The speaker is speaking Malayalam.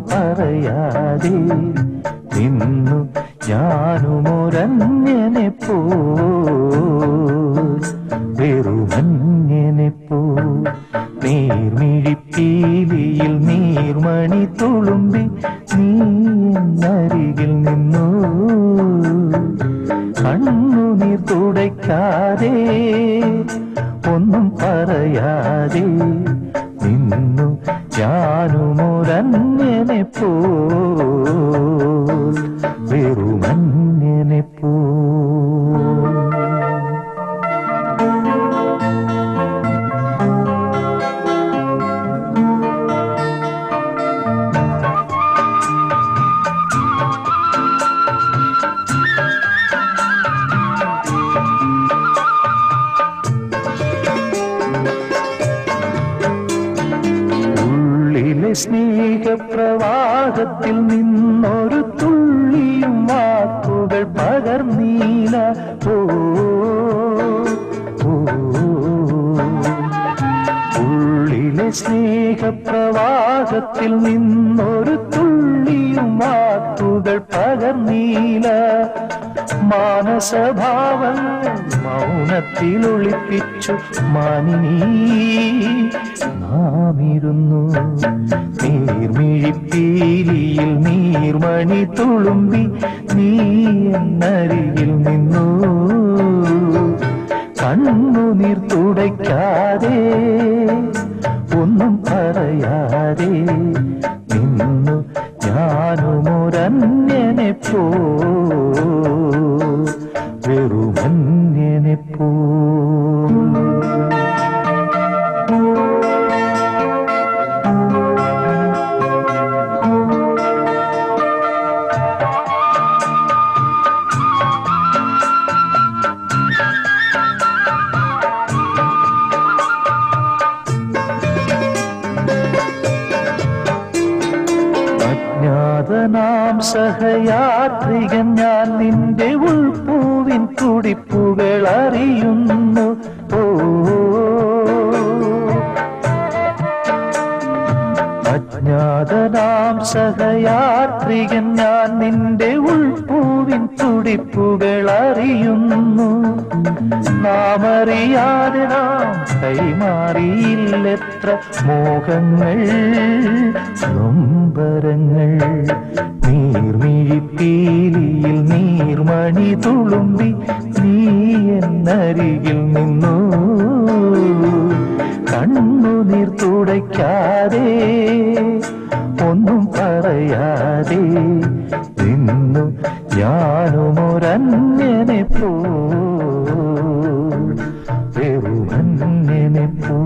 പറയാതെ നിന്നു ഞാനുമൊരന്യനെ പോ വെറുമന്യനെ പോ നീർമിഴിപ്പീലിയിൽ നീർമണി തുളുമ്പി നീ എന്നരികിൽ നിന്നു കണ്ണുനീർ തുടയ്ക്കാതെ ഒന്നും പറയാതെ നിന്നു ഞാനുമൊരന്യനെ പോ വെറുമന്യനെ പോ സ്നേഹപ്രവാഹത്തിൽ നിന്നൊരു തുള്ളിയും വാക്കുകൾ പകർന്നീല ഉള്ളിലെ സ്നേഹപ്രവാഹത്തിൽ നിന്നൊരു തുള്ളിയും വാക്കുകൾ പകർന്നീല മാനസഭാവങ്ങൾ മൗനത്തിൽ ഒളിപ്പിച്ചു മാനിനീ നാമിരുന്നു നീർമിഴിപ്പീലിയിൽ നീർമണി തുളുമ്പി നീ എന്നരികിൽ നിന്നു കണ്ണുനീർ തുടയ്ക്കാതെ ഒന്നും പറയാതെ നിന്നു ഞാനുമൊരന്യനെ പോ വെറുമന്യനെ പോ അജ്ഞാതനാം സഹയാത്രികൻ ഞാൻ നിന്റെ ഉൾപ്പൂവിൻ തുടിപ്പുകൾ അറിയുന്നു അജ്ഞാതനാം സഹയാത്രികൻ ഞാൻ നിന്റെ ഉൾപ്പൂവിൻ തുടിപ്പുകൾ അറിയുന്നു നാമറിയാതെ നാം കൈമാറിയില്ലെത്ര മോഹങ്ങൾ നൊമ്പരങ്ങൾ നീർമിഴിപ്പീലിയിൽ നീർമണി തുളുമ്പി നീ എന്നരികിൽ നിന്നു കണ്ണുനീർ തുടയ്ക്കാതെ ഒന്നും പറയാതെ നിന്നു ഞാനുമൊരന്യനെ പോ വെറുമന്യനെ പോ